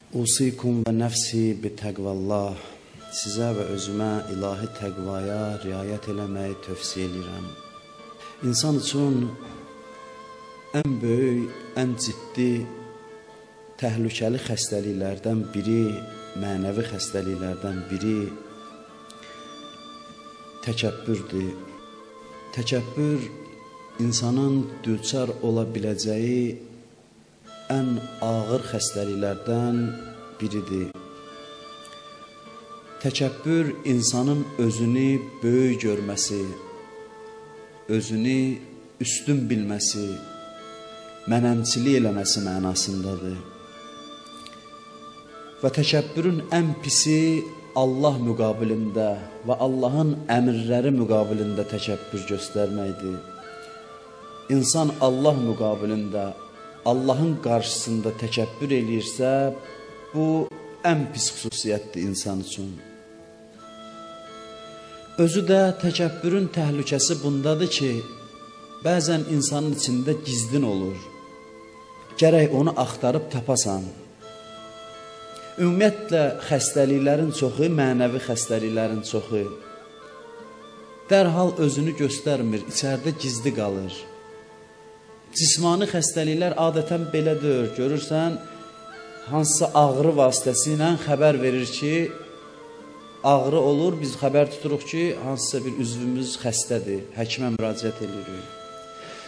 Usikum və nəfsi bitəqvallah. Sizə və özümə ilahi təqvaya riayət eləməyi tövsiyə edirəm. İnsan üçün ən böyük, ən ciddi, təhlükəli xəstəliklərdən biri, mənəvi xəstəliklərdən biri təkəbbürdür. Təkəbbür insanın düçar ola biləcəyi ən ağır xəstəliklərdən biridir. Təkəbbür insanın özünü böyük görməsi, özünü üstün bilməsi, mənəmçilik eləməsi mənasındadır. Və təkəbbürün ən pisi Allah müqabilində və Allahın əmrləri müqabilində təkəbbür göstərməkdir. İnsan Allah müqabilində, Allahın qarşısında təkəbbür eləyirsə, bu ən pis xüsusiyyətdir insan üçün. Özü də təkəbbürün təhlükəsi bundadır ki, bəzən insanın içində gizlin olur. Gərək onu axtarıb tapasan. Ümumiyyətlə, xəstəliklərin çoxu, mənəvi xəstəliklərin çoxu dərhal özünü göstərmir, içəridə gizli qalır. Cismani xəstəliklər adətən belədir. Görürsən, hansısa ağrı vasitəsilə xəbər verir ki, ağrı olur, biz xəbər tuturuq ki, hansısa bir üzvümüz xəstədir, həkimə müraciət edirik.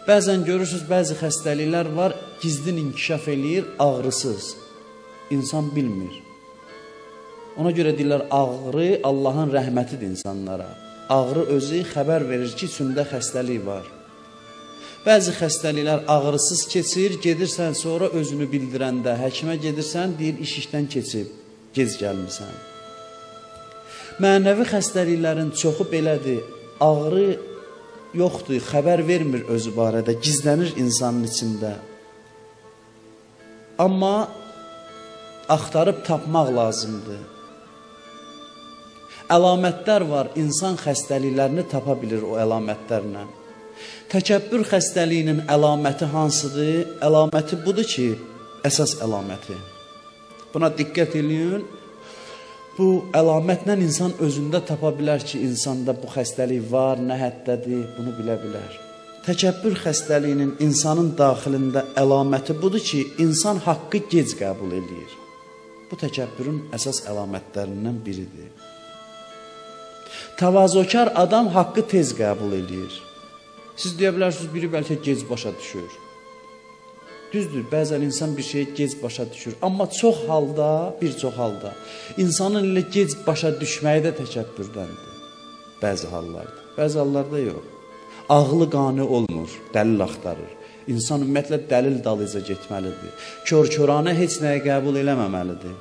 Bəzən görürsünüz, bəzi xəstəliklər var, gizlin inkişaf eləyir, ağrısız. İnsan bilmir. Ona görə deyirlər, ağrı Allahın rəhmətidir insanlara. Ağrı özü xəbər verir ki, içində xəstəlik var. Bəzi xəstəliklər ağrısız keçir, gedirsən sonra özünü bildirəndə, həkimə gedirsən, deyir, iş işdən keçib, gec gəlmirsən. Mənəvi xəstəliklərin çoxu belədir, ağrı yoxdur, xəbər vermir özü barədə, gizlənir insanın içində. Amma axtarıb tapmaq lazımdır. Əlamətlər var, insan xəstəliklərini tapa bilir o əlamətlərlə. Təkəbbür xəstəliyinin əlaməti hansıdır? Əlaməti budur ki, əsas əlaməti. Buna diqqət edin. Bu əlamətlə insan özündə tapa bilər ki, insanda bu xəstəlik var, nə həddədir, bunu bilə bilər. Təkəbbür xəstəliyinin insanın daxilində əlaməti budur ki, insan haqqı gec qəbul edir. Bu təkəbbürün əsas əlamətlərindən biridir. Təvazökar adam haqqı tez qəbul edir. Siz deyə bilərsiniz, biri bəlkə gec başa düşür. Düzdür, bəzən insan bir şeyi gec başa düşür. Amma çox halda, bir çox halda, insanın elə gec başa düşməyi də təkəbbürdəndir. Bəzi hallarda, bəzi hallarda yox. Ağlı qane olmur, dəlil axtarır. İnsan ümumiyyətlə dəlil dalıca getməlidir. Kör-körana heç nəyə qəbul eləməməlidir.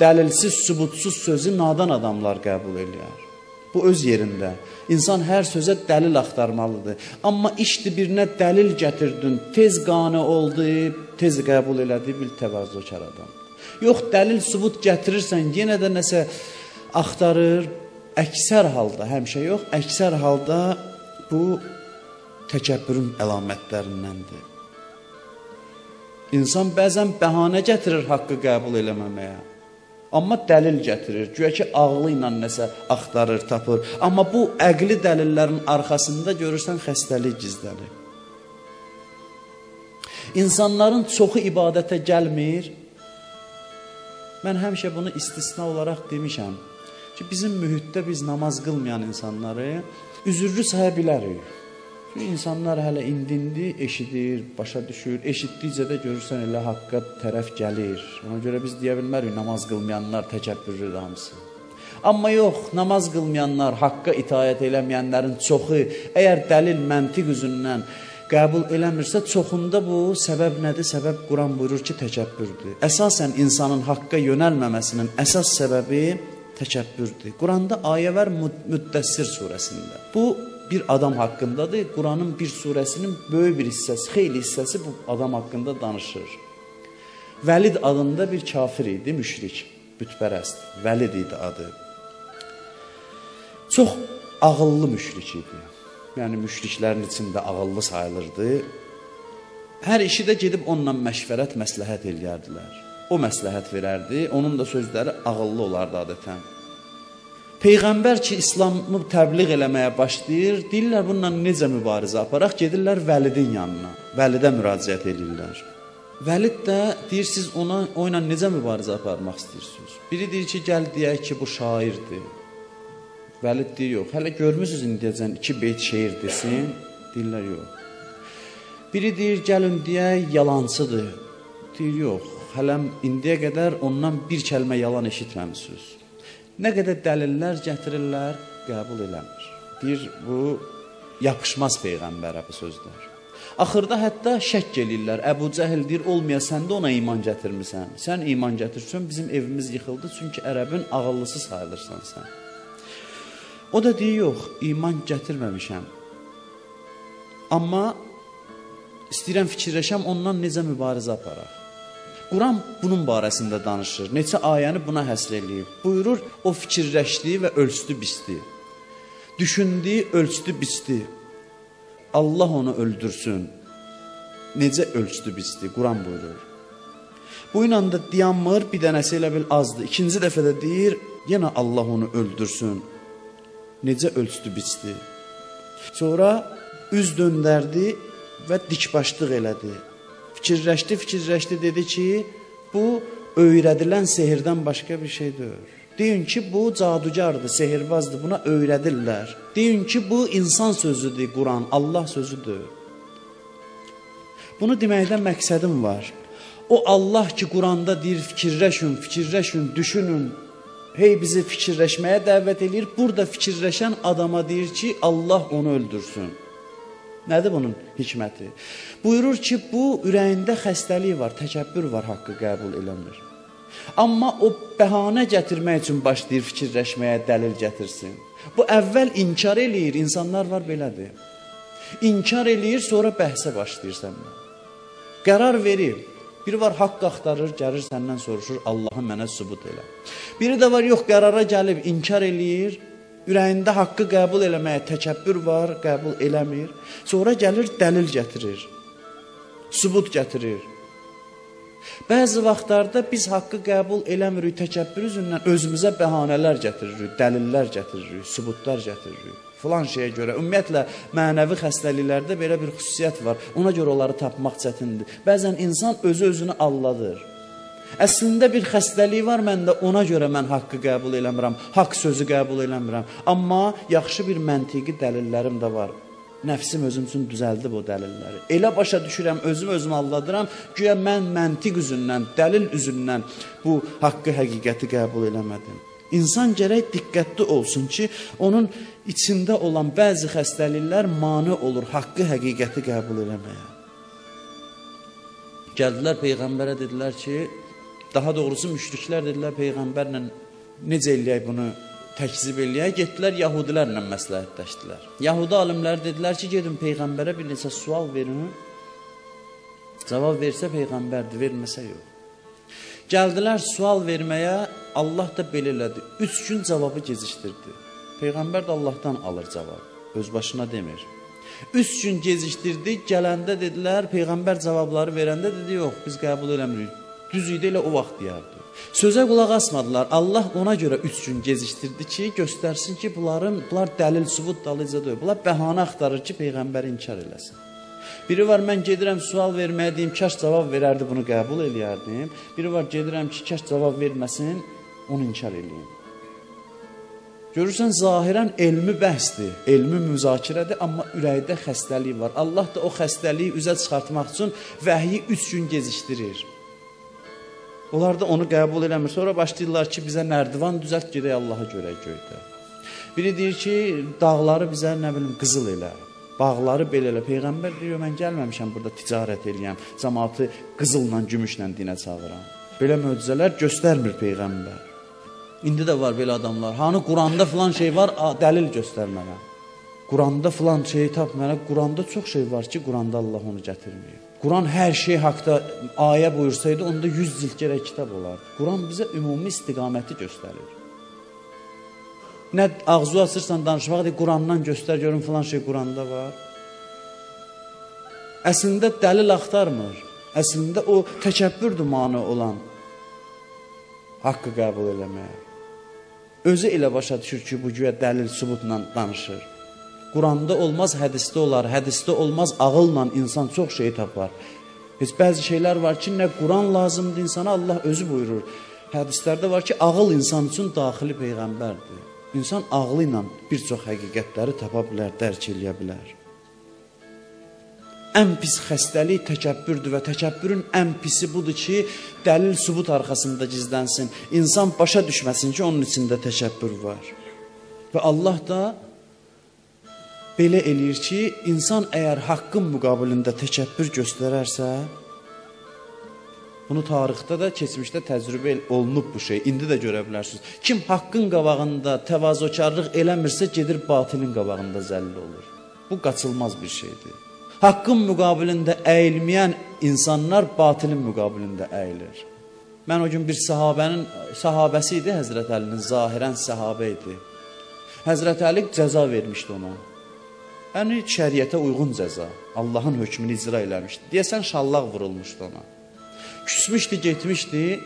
Dəlilsiz, sübutsuz sözü nadan adamlar qəbul eləyər. Bu öz yerində. İnsan hər sözə dəlil axtarmalıdır. Amma işdir birinə dəlil gətirdin, tez qane oldu, tez qəbul elədi, bil təvazökar adam. Yox, dəlil sübut gətirirsən, yenə də nəsə axtarır. Əksər halda, həmişə yox, əksər halda bu təkəbbürün əlamətlərindəndir. İnsan bəzən bəhanə gətirir haqqı qəbul eləməməyə. Amma dəlil gətirir, güya ki, ağlı ilə nəsə axtarır, tapır. Amma bu əqli dəlillərin arxasında görürsən xəstəlik gizlənir. İnsanların çoxu ibadətə gəlmir. Mən həmişə bunu istisna olaraq demişəm ki, bizim mühitdə biz namaz qılmayan insanları üzürlü saya bilərik. Çünki insanlar hələ indindi, eşidir, başa düşür. Eşitdikcə də görürsən elə haqqa tərəf gəlir. Ona görə biz deyə bilmərik, namaz qılmayanlar təkəbbürlüdür hamısı. Amma yox, namaz qılmayanlar, haqqa itaət eləməyənlərin çoxu, əgər dəlil, məntiq üzündən qəbul eləmirsə, çoxunda bu səbəb nədir? Səbəb Quran buyurur ki, təkəbbürdür. Əsasən insanın haqqa yönəlməməsinin əsas səbəbi təkəbbürdür. Quranda ayə var Müddəssir surəsində. Bu, bir adam haqqındadır. Quranın bir surəsinin böyük bir hissəsi, xeyli hissəsi bu adam haqqında danışır. Vəlid adında bir kafir idi, müşrik, bütpərəst. Vəlid idi adı. Çox ağıllı müşrik idi. Yəni, müşriklərin içində ağıllı sayılırdı. Hər işi də gedib onunla məşvərət, məsləhət eləyərdilər. o məsləhət verərdi. Onun da sözləri ağıllı olardı adətən. Peyğəmbər ki, İslamı təbliğ eləməyə başlayır, deyirlər bununla necə mübarizə aparaq, gedirlər Vəlidin yanına, Vəlidə müraciət edirlər. Vəlid də deyir, siz o ilə necə mübarizə aparmaq istəyirsiniz? Biri deyir ki, gəl deyək ki, bu şairdir. Vəlid deyir, yox, hələ görmürsünüz indiyəcən 2 beyt şeir desin, deyirlər, yox. Biri deyir, gəlin deyək, yalancıdır. Deyir, yox, hələm indiyə qədər ondan bir kəlmə yalan eşitməmişsiniz. Nə qədər dəlillər gətirirlər, qəbul eləmir. Deyir, bu yapışmaz Peyğəmbərə bu sözlər. Axırda hətta şək eləyirlər. Əbu Cəhil deyir, olmaya sən də ona iman gətirmirsən. Sən iman gətirsən, bizim evimiz yıxıldı, çünki ərəbin ağıllısı sayılırsan sən. O da deyir, yox, iman gətirməmişəm. Amma istəyirəm fikirləşəm, ondan necə mübarizə aparaq. Quran bunun barəsində danışır. Neçə ayəni buna həsr eləyib. Buyurur, o fikirləşdi və ölçdü biçdi. Düşündü, ölçdü biçdi. Allah onu öldürsün. Necə ölçdü biçdi? Quran buyurur. Bu ilə də dayanmır, bir dənəsi elə bil azdır. İkinci dəfə də deyir, yenə Allah onu öldürsün. Necə ölçdü biçdi? Sonra üz döndərdi və dikbaşlıq elədi. Fikirləşdi, dedi ki, bu öyrədilən sehirdən başqa bir şey deyil. Deyin ki, bu cadugardır, sehirbazdır, buna öyrədirlər. Deyin ki, bu insan sözüdür, Quran, Allah sözüdür. Bunu deməkdən məqsədim var. O Allah ki, Quranda deyir, fikirləşin, düşünün. Hey, bizi fikirləşməyə dəvət edir. Burada fikirləşən adama deyir ki, Allah onu öldürsün. Nədir bunun hikməti? Buyurur ki, bu ürəyində xəstəlik var, təkəbbür var, haqqı qəbul eləmir. Amma o bəhanə gətirmək üçün başlayır fikirləşməyə, dəlil gətirsin. Bu əvvəl inkar eləyir, insanlar var belədir. İnkar eləyir, sonra bəhsə başlayır səndən. Qərar verir. Biri var, haqq axtarır, gəlir səndən soruşur, Allahı mənə sübut elə. Biri də var, yox, qərara gəlib, inkar eləyir, ürəyində haqqı qəbul eləməyə təkəbbür var, qəbul eləmir. Sonra gəlir, dəlil gətirir, sübut gətirir. Bəzi vaxtlarda biz haqqı qəbul eləmirik, təkəbbür üzündən özümüzə bəhanələr gətiririk, dəlillər gətiririk, sübutlar gətiririk. Filan şeyə görə, ümumiyyətlə, mənəvi xəstəliklərdə belə bir xüsusiyyət var. Ona görə onları tapmaq çətindir. Bəzən insan özünü alladır. Əslində bir xəstəlik var məndə, ona görə mən haqqı qəbul eləmirəm, haqq sözü qəbul eləmirəm. Amma yaxşı bir məntiqi dəlillərim də var. Nəfsim özüm üçün düzəldib o dəlilləri. Elə başa düşürəm, özümü alladıram, güya mən məntiq üzündən, dəlil üzündən bu haqqı, həqiqəti qəbul eləmədim. İnsan gərək diqqətli olsun ki, onun içində olan bəzi xəstəliklər mane olur haqqı, həqiqəti qəbul eləməyə. Gəldilər Peyğəmbərə, dedilər ki, daha doğrusu müşriklər dedilər, Peyğəmbərlə necə eləyək bunu təkzib eləyək? Getdilər, Yahudilərlə məsləhətləşdilər. Yahudi alimləri dedilər ki, gedin Peyğəmbərə bir neçə sual verin. Cavab versə Peyğəmbərdir, verməsə yox. Gəldilər sual verməyə, Allah da belə elədi. 3 gün cavabı gecikdirdi. Peyğəmbər də Allahdan alır cavab, öz başına demir. 3 gün gecikdirdi, gələndə dedilər, Peyğəmbər cavabları verəndə dedi, yox, biz qəbul eləmirik. Düz idi, elə o vaxt deyərdi. Sözə qulaq asmadılar. Allah ona görə 3 gün gecikdirdi ki, göstərsin ki, bunlar dəlil, sübut dalıca deyil. Bunlar bəhanə axtarır ki, Peyğəmbəri inkar eləsin. Biri var, mən gedirəm sual verməyə deyim, kaş cavab verərdi, bunu qəbul eləyərdim. Biri var, gedirəm ki, kaş cavab verməsin, onu inkar eləyim. Görürsən, zahirən elmi bəhsdir, elmi müzakirədir, amma ürəkdə xəstəlik var. Allah da o xəstəliyi üzə çıxartmaq üçün vəhyi 3 gün gecikdirir. Onlar da onu qəbul eləmir. Sonra başlayırlar ki, bizə nərdivan düzəlt, gedək Allaha görək göydə. Biri deyir ki, dağları bizə, nə bilim, qızıl elə, bağları belə elə. Peyğəmbər deyir, mən gəlməmişəm burada ticarət eləyəm, cəmaatı qızılla, gümüşlə dinə çağıram. Belə möcüzələr göstərmir Peyğəmbər. İndi də var belə adamlar. Hani Quranda filan şey var, dəlil göstər mənə. Quranda filan şeyi tap mənə. Quranda çox şey var ki, Quranda Allah onu gətirməyib. Quran hər şey haqda ayə buyursaydı, onda 100 cild gərək kitab olardı. Quran bizə ümumi istiqaməti göstərir. Nə ağzı açırsan danışmaq deyil, Qurandan göstər, görün filan şey Quranda var. Əslində dəlil axtarmır. Əslində o təkəbbürdür mane olan. haqqı qəbul eləməyə. Özü elə başa düşür ki, bu güya dəlil, sübutla danışır. Quranda olmaz, hədisdə olar. Hədisdə olmaz, ağılla insan çox şey tapar. Heç bəzi şeylər var ki, nə Quran lazımdır insana, Allah özü buyurur. Hədislərdə var ki, ağıl insan üçün daxili peyğəmbərdir. İnsan ağlı ilə bir çox həqiqətləri tapa bilər, dərk eləyə bilər. Ən pis xəstəlik təkəbbürdür və təkəbbürün ən pisi budur ki, dəlil sübut arxasında gizlənsin. İnsan başa düşməsin ki, onun içində təkəbbür var. Və Allah da belə eləyir ki, insan əgər haqqın müqabilində təkəbbür göstərərsə, bunu tarixdə də, keçmişdə təcrübə olunub bu şey, indi də görə bilərsiniz. Kim haqqın qabağında təvazökarlıq eləmirsə, gedir batilin qabağında zəlil olur. Bu qaçılmaz bir şeydir. Haqqın müqabilində əyilməyən insanlar batilin müqabilində əyilir. Mən o gün bir sahabəsi idi, Həzrət Əlinin, zahirən səhabə idi. Həzrət Əli cəza vermişdi ona. Yəni, şəriətə uyğun cəza, Allahın hökmünü icra eləmişdi. Deyəsən, şallaq vurulmuşdu ona. Küsmüşdü, getmişdi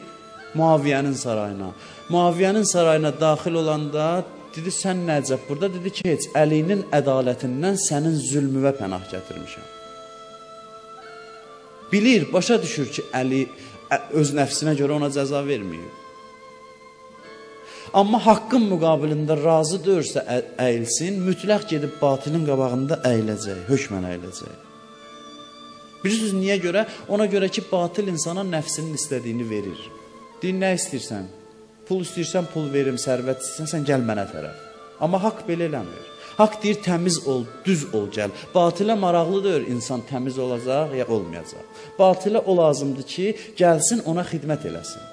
Muaviyyənin sarayına. Muaviyyənin sarayına daxil olanda dedi, sən nəcəb burada? Dedi ki, heç Əlinin ədalətindən sənin zülmüvə pənah gətirmişəm. Bilir, başa düşür ki, Əli öz nəfsinə görə ona cəza verməyib. Amma haqqın müqabilində razı deyirsə əyilsin, mütləq gedib batilin qabağında əyiləcək, hökmən əyiləcək. Bilirsiniz, niyə görə? Ona görə ki, batil insana nəfsinin istədiyini verir. Deyir, nə istəyirsən? Pul istəyirsən, pul verim, sərvət istəyirsən, sən gəl mənə tərəf. Amma haqq belə eləmir. Haqq deyir, təmiz ol, düz ol, gəl. Batilə maraqlı deyir, insan təmiz olacaq, ya olmayacaq. Batilə o lazımdır ki, gəlsin, ona xidmət eləsin.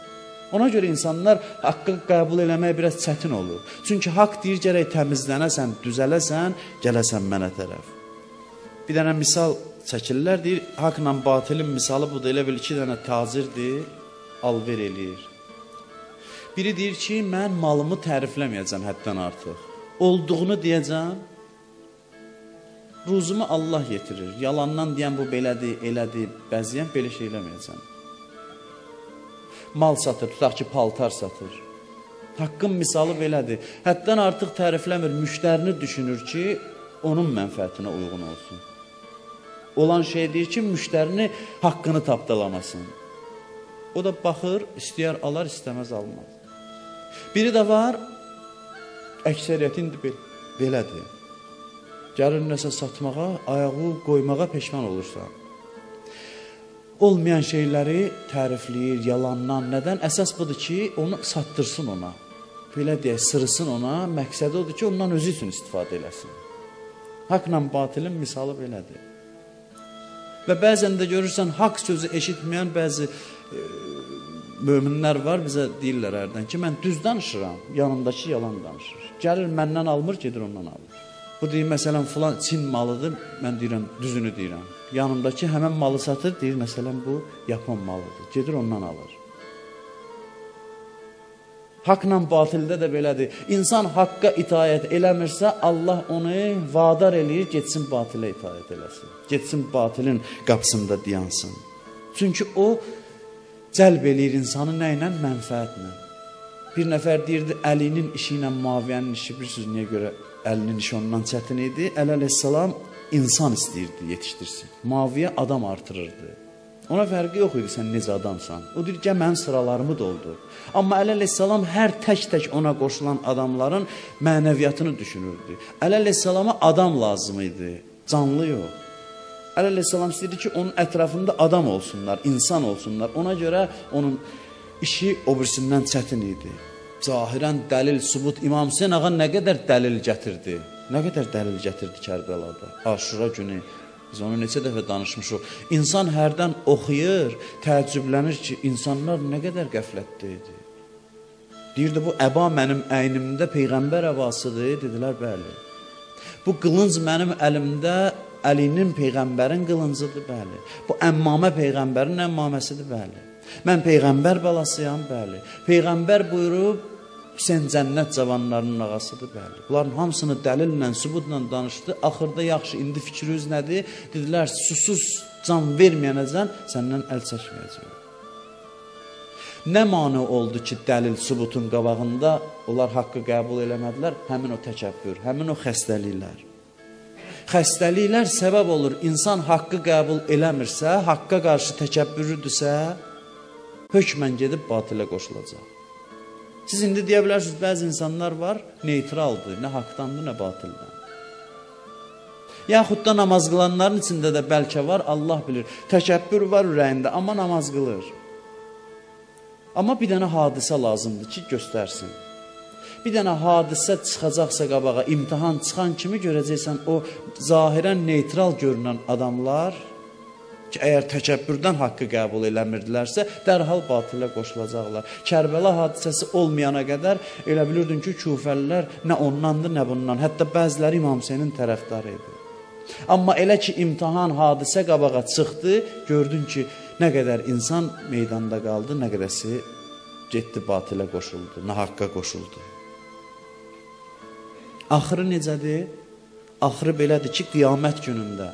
Ona görə insanlar haqqı qəbul eləmək biraz çətin olur. Çünki haqq deyir, gərək təmizlənəsən, düzələsən, gələsən mənə tərəf. Bir dənə misal çəkirlər, deyir, haqla batilin misalı budur, elə bil 2 dənə tacirdir, alver eləyir. Biri deyir ki, mən malımı tərifləməyəcəm həddən artıq. Olduğunu deyəcəm, ruzumu Allah yetirir. Yalandan deyən bu belədir, elədir, bəziyən belə şey eləməyəcəm. Mal satır, tutaq ki, paltar satır. Haqqın misalı belədir. Həddən artıq tərifləmir, müştərini düşünür ki, onun mənfəətinə uyğun olsun. Olan şey deyir ki, müştərini haqqını tapdalamasın. O da baxır, istəyər alar, istəməz almaz. Biri də var, əksəriyyəti indi belədir. Gəlir nəsə satmağa, ayağı qoymağa peşman olursan. Olmayan şeyləri tərifləyir, yalandan. Nədən? Əsas budur ki, onu satdırsın ona. Belə deyək, sırısın ona. Məqsədi odur ki, ondan özü üçün istifadə eləsin. Haqla batilin misalı belədir. Və bəzən də görürsən, haqq sözü eşitməyən bəzi möminlər var, bizə deyirlər hərdən ki, mən düz danışıram, yanımdakı yalan danışır. Gəlir, məndən almır, gedir ondan alır. Bu deyir, məsələn, filan Çin malıdır, mən deyirəm, düzünü deyirəm. Yanımdakı həmən malı satır, deyir, məsələn, bu Yapon malıdır, gedir ondan alır. Haqla batildə də belədir. İnsan haqqa itaət eləmirsə, Allah onu vadar eləyir, getsin batilə itaət eləsin. Getsin batilin qapısında dayansın. Çünki o cəlb eləyir insanı nə ilə? Mənfəətlə. Bir nəfər deyirdi, Əlinin işi ilə Muaviyyənin işi, bilirsiniz niyə görə Əlinin işi ondan çətin idi? Əli əleyhissalam insan istəyirdi, yetişdirsin. Muaviyyə adam artırırdı. Ona fərqi yox idi, sən necə adamsan. O deyir, gəl mənim sıralarımı doldur. Amma Əli əleyhissalam hər tək-tək ona qoşulan adamların mənəviyyatını düşünürdü. Əli əleyhissalama adam lazım idi, canlı yox. Əli əleyhissalam istəyirdi ki, onun ətrafında adam olsunlar, insan olsunlar. Ona görə onun işi o birisindən çətin idi. Zahirən dəlil, sübut, İmam Hüseyin ağa nə qədər dəlil gətirdi? Nə qədər dəlil gətirdi Kərbəlada? Aşura günü, biz onu neçə dəfə danışmışıq. İnsan hərdən oxuyur, təəccüblənir ki, insanlar nə qədər qəflətdə idi. Deyirdi, bu əba mənim əynimdə Peyğəmbər əbasıdır, dedilər, bəli. Bu qılınc mənim əlimdə Əlinin Peyğəmbərin qılıncıdır, bəli. Bu əmmamə Peyğəmbərin əmmaməsidir, bəli. Mən Peyğəmbər balasıyam, bəli. Peyğəmbər buyurub, Hüseyin cənnət cavanlarının ağasıdır, bəli. Bunların hamısını dəlillə, sübutla danışdı. Axırda yaxşı, indi fikriniz nədir? Dedilər, susuz can verməyənəcən səndən əl çəkməyəcək. Nə mane oldu ki, dəlil sübutun qabağında onlar haqqı qəbul eləmədilər? Həmin o təkəbbür, həmin o xəstəliklər. Xəstəliklər səbəb olur, insan haqqı qəbul eləmirsə, haqqa qarşı təkəbbürüdürsə, hökmən gedib batilə qoşulacaq. Siz indi deyə bilərsiniz, bəzi insanlar var, neytraldır, nə haqdandır, nə batildən. Yaxud da namaz qılanların içində də bəlkə var, Allah bilir, təkəbbür var ürəyində, amma namaz qılır. Amma bir dənə hadisə lazımdır ki, göstərsin. Bir dənə hadisə çıxacaqsa qabağa, imtihan çıxan kimi görəcəksən, o zahirən neytral görünən adamlar ki, əgər təkəbbürdən haqqı qəbul eləmirdilərsə, dərhal batilə qoşulacaqlar. Kərbəla hadisəsi olmayana qədər elə bilirdin ki, küfəlilər nə ondandır, nə bundan. Hətta bəziləri İmam Hüseynin tərəfdarı idi. Amma elə ki, imtihan hadisə qabağa çıxdı, gördün ki, nə qədər insan meydanda qaldı, nə qədəsi getdi batilə qoşuldu, nahaqqa qoşuldu. Axırı necədir? Axırı belədir ki, qiyamət günündə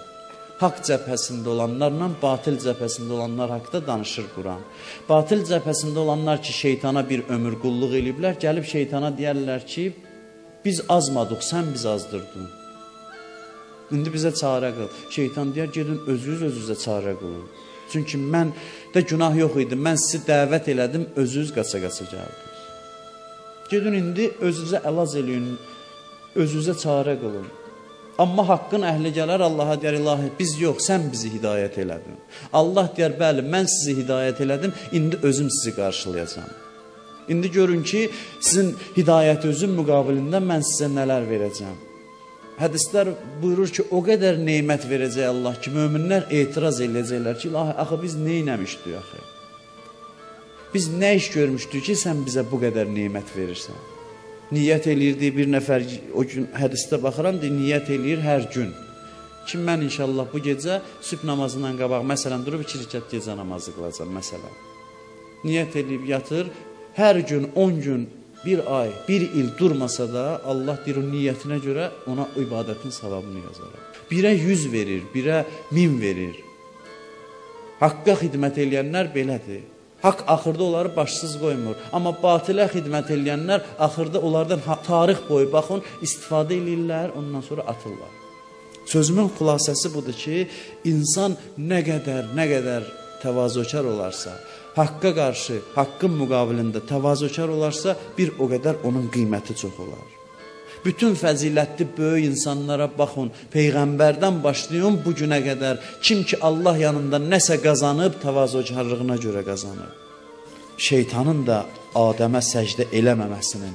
haqq cəbhəsində olanlarla batil cəbhəsində olanlar haqda danışır Quran. Batil cəbhəsində olanlar ki, şeytana bir ömür qulluq eləyiblər, gəlib şeytana deyərlər ki, biz azmadıq, sən biz azdırdın. İndi bizə çarə qıl. Şeytan deyər, gedin özünüzə çarə qılın. Çünki mən də günah yox idi, mən sizi dəvət elədim, özünüz qaça-qaça gəldiniz. Gedin indi özünüzə əlac eləyin, özünüzə çarə qılın. Amma haqqın əhli gələr, Allaha deyər, ilahi, biz yox, sən bizi hidayət elədin. Allah deyər, bəli, mən sizi hidayət elədim, indi özüm sizi qarşılayacağam. İndi görün ki, sizin hidayət özün müqabilində mən sizə nələr verəcəm. Hədislər buyurur ki, o qədər neymət verəcək Allah ki, möminlər etiraz eləyəcəklər ki, ilahi, axı biz nə eləmişdik axı? Biz nə iş görmüşdük ki, sən bizə bu qədər neymət verirsən? Niyyət eləyirdi bir nəfər, o gün hədisdə baxıram, niyyət eləyir hər gün. Ki, mən inşallah bu gecə sübh namazından qabaq, məsələn, durub 2 rükət gecə namazı qılacam, məsələn. Niyyət eləyib yatır, hər gün, 10 gün, bir ay, bir il durmasa da Allah deyir o niyyətinə görə ona ibadətin savabını yazar. Birə 100 verir, birə 1000 verir. Haqqa xidmət eləyənlər belədir. Haqq axırda onları başsız qoymur. Amma batilə xidmət eləyənlər axırda onlardan tarix boyu baxın, istifadə eləyirlər, ondan sonra atırlar. Sözümün xülasəsi budur ki, insan nə qədər təvazökar olarsa, haqqa qarşı, haqqın müqabilində təvazökar olarsa, bir o qədər onun qiyməti çox olar. Bütün fəzilətli böyük insanlara baxın, Peyğəmbərdən başlayın bu günə qədər. Kim ki Allah yanında nəsə qazanıb, təvazökarlığına görə qazanıb. Şeytanın da Adəmə səcdə eləməməsinin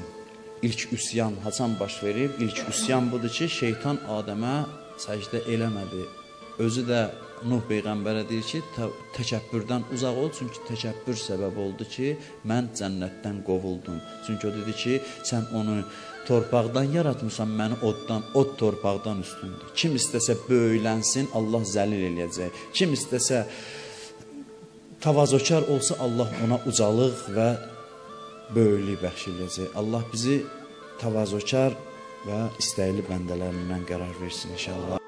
ilk üsyan haçan baş verib? İlk üsyan budur ki, şeytan Adəmə səcdə eləmədi. Özü də Nuh Peyğəmbərə deyir ki, təkəbbürdən uzaq ol, çünki təkəbbür səbəb oldu ki, mən cənnətdən qovuldum. Çünki o dedi ki, sən onu torpaqdan yaratmısan, məni oddan, od torpaqdan üstündür. Kim istəsə böyülənsin, Allah zəlil eləyəcək. Kim istəsə təvazökar olsa, Allah ona ucalıq və böyüklük bəxş eləyəcək. Allah bizi təvazökar və istəkli bəndələrindən qərar versin inşallah.